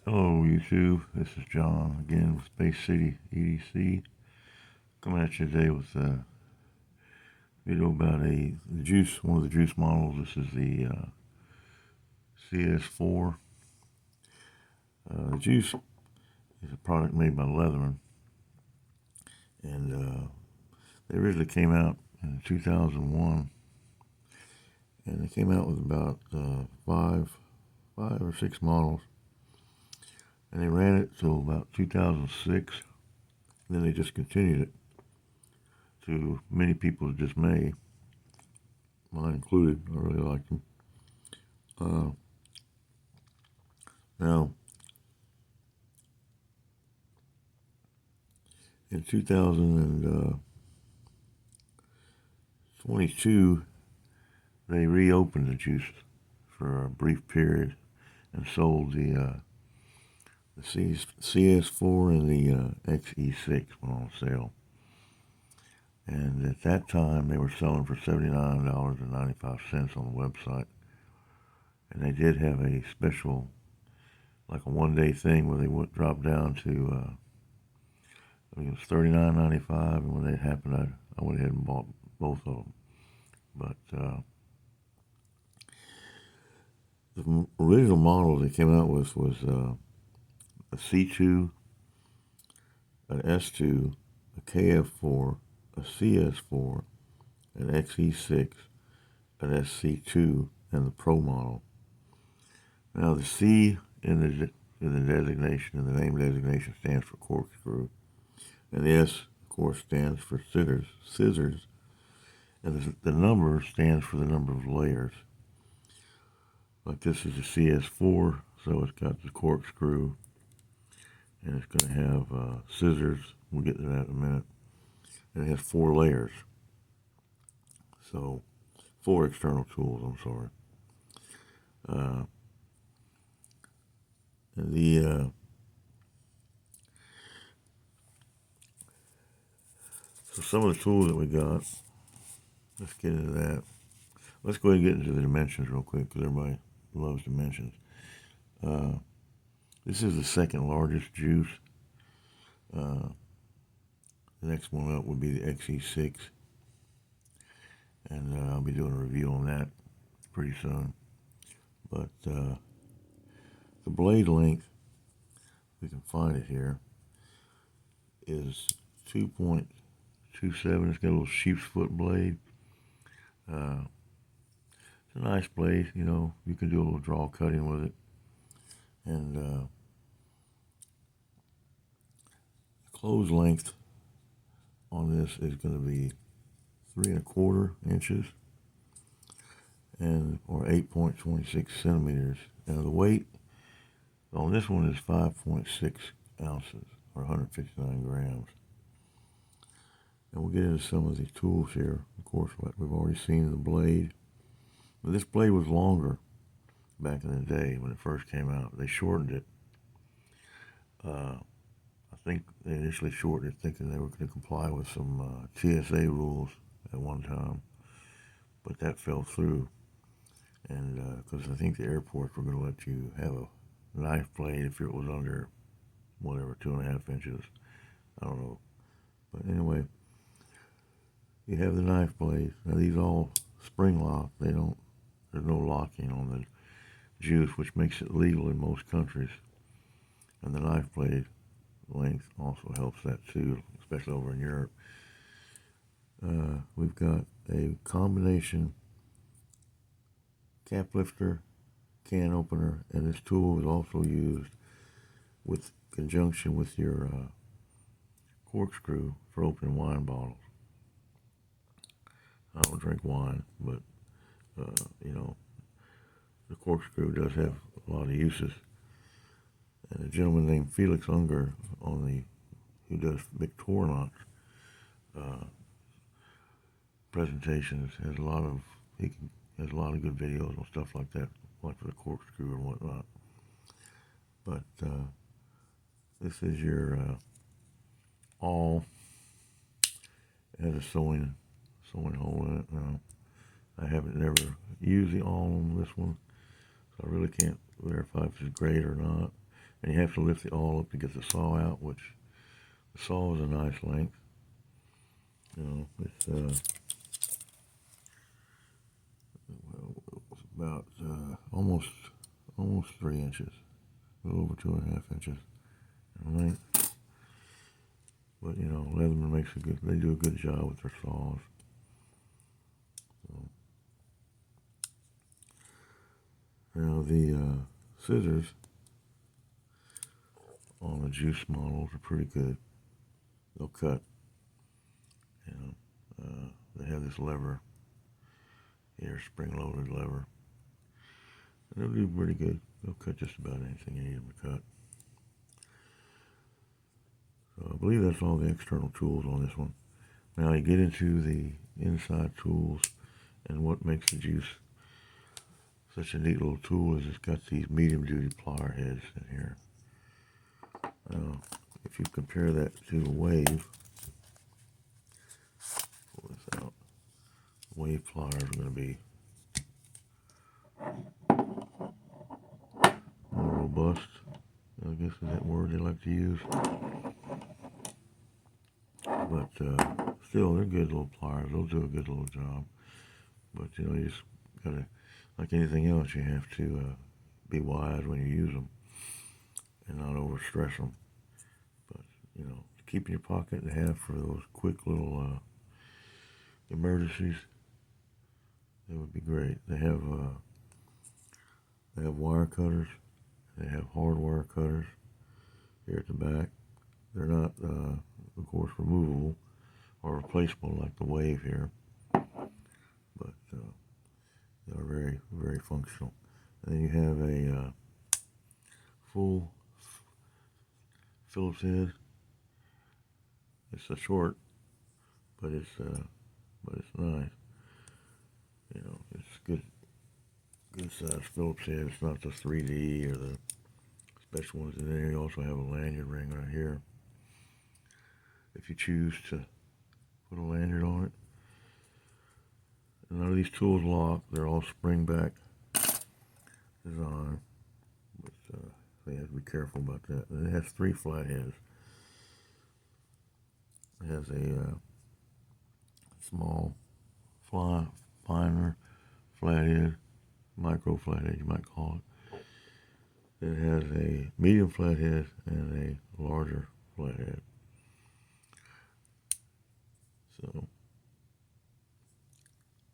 Hello YouTube, this is John again with Space City EDC, coming at you today with a video about one of the juice models. This is the CS4. The juice is a product made by Leatherman, and they originally came out in 2001, and they came out with about five or six models, and they ran it till about 2006. And then they just continued it, to many people's dismay, mine included. I really liked them. Now, in 2022, they reopened the juice for a brief period and sold the CS4 and the XE6 went on sale. And at that time, they were selling for $79.95 on the website. And they did have a special, like a one-day thing where they would drop down to, I think it was $39.95. And when that happened, I went ahead and bought both of them. But the original model they came out with was a C2, an S2, a KF4, a CS4, an XE6, an SC2, and the Pro model. Now the C in the designation, in the name designation, stands for corkscrew, and the S, of course, stands for scissors, and the number stands for the number of layers. Like this is a CS4, so it's got the corkscrew, and it's going to have scissors. We'll get to that in a minute. And it has 4 layers. So, 4 external tools, I'm sorry. So some of the tools that we got, let's get into that. Let's go ahead and get into the dimensions real quick, because everybody loves dimensions. This is the second largest juice. The next one up would be the XE6, and I'll be doing a review on that pretty soon. But the blade length, we can find it here, is 2.27. It's got a little sheep's foot blade. It's a nice blade, you know. You can do a little draw cutting with it. And the close length on this is going to be 3¼ inches, or 8.26 centimeters. Now the weight on this one is 5.6 ounces, or 159 grams. And we'll get into some of these tools here. Of course, what we've already seen the blade. But this blade was longer back in the day when it first came out. They shortened it. I think they initially shortened it thinking they were going to comply with some TSA rules at one time. But that fell through. And because I think the airports were going to let you have a knife blade if it was under, whatever, 2.5 inches. I don't know. But anyway, you have the knife blade. Now these all spring lock. There's no locking on the juice, which makes it legal in most countries. And the knife blade length also helps that too, especially over in Europe. We've got a combination cap lifter, can opener, and this tool is also used with conjunction with your corkscrew for opening wine bottles. I don't drink wine, but you know, the corkscrew does have a lot of uses. And a gentleman named Felix Unger who does Victorinox presentations, has a lot of good videos on stuff like that, like for the corkscrew and whatnot. But this is your awl. It has a sewing hole in it. Now, I haven't never used the awl on this one, so I really can't verify if it's great or not. And you have to lift the awl up to get the saw out, which the saw is a nice length. You know, it's about almost 3 inches, a little over 2.5 inches in length. But you know, Leatherman they do a good job with their saws. So, now the scissors on the Juice models are pretty good. They'll cut. You know, they have this lever here, spring-loaded lever. And they'll do pretty good. They'll cut just about anything you need them to cut. So I believe that's all the external tools on this one. Now you get into the inside tools, and what makes the Juice such a neat little tool is it's got these medium-duty plier heads in here. Now, if you compare that to the Wave, pull this out. Wave pliers are going to be more robust, I guess is that word they like to use. But still, they're good little pliers. They'll do a good little job. But you know, you just gotta, like anything else, you have to be wise when you use them and not overstress them. But you know, keep in your pocket and have for those quick little emergencies, it would be great. They have wire cutters. They have hard wire cutters here at the back. They're not, of course, removable or replaceable like the Wave here, but they're very, very functional. And then you have a full Phillips head. It's a short, but it's nice. You know, it's good size Phillips head. It's not the 3D or the special ones. And then you also have a lanyard ring right here. If you choose to put a lanyard on it. And none of these tools lock. They're all spring back design. But so you have to be careful about that. And it has 3 flat heads. It has a small finer flathead, micro flathead you might call it. It has a medium flathead and a larger flathead. So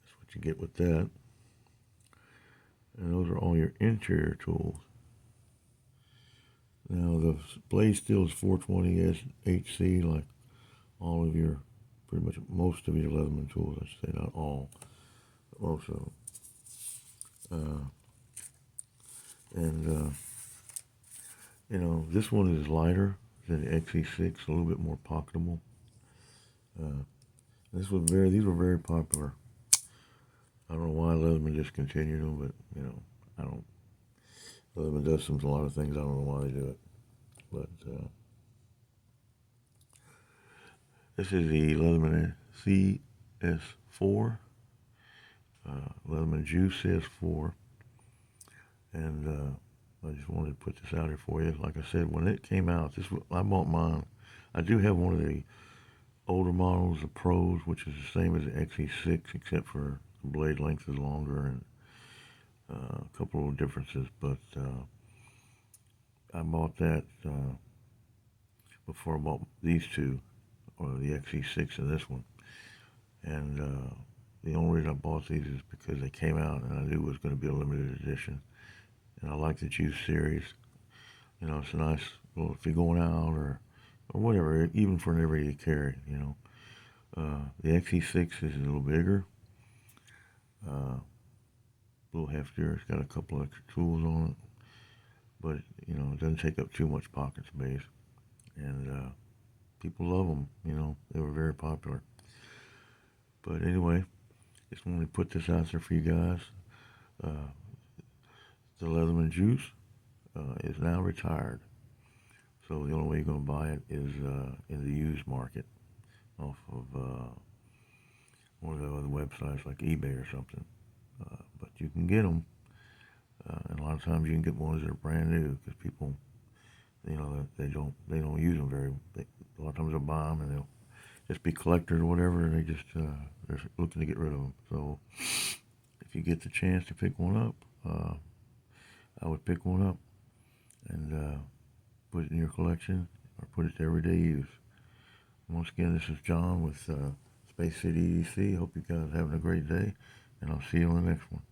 that's what you get with that. And those are all your interior tools. Now the blade steel is 420 HC, like all of your, pretty much most of your Leatherman tools, I should say, not all, but most of them. You know, this one is lighter than the XE6, a little bit more pocketable. These were very popular. I don't know why Leatherman discontinued them, but you know, Leatherman does a lot of things. I don't know why they do it, but this is the Leatherman CS4, Leatherman Juice CS4, and I just wanted to put this out here for you. Like I said, when it came out, I bought mine. I do have one of the older models, the Pros, which is the same as the XE6, except for the blade length is longer and a couple of differences. But I bought that before I bought these two, or the XE6 and this one. And the only reason I bought these is because they came out and I knew it was going to be a limited edition. And I like the Juice series. You know, it's a nice, well, if you're going out or whatever, even for an everyday carry, you know. The XE6 is a little bigger, a little heftier. It's got a couple of extra tools on it, but you know, it doesn't take up too much pocket space. And people love them. You know, they were very popular. But anyway, just wanted to put this out there for you guys. The Leatherman Juice is now retired. So the only way you're going to buy it is in the used market off of one of the other websites like eBay or something. But you can get them. And a lot of times you can get ones that are brand new because people you know, they don't use them a lot of times they'll buy them and they'll just be collectors or whatever, and they're looking to get rid of them. So if you get the chance to pick one up, I would pick one up and put it in your collection or put it to everyday use. Once again, this is John with Space City EDC. Hope you guys are having a great day, and I'll see you on the next one.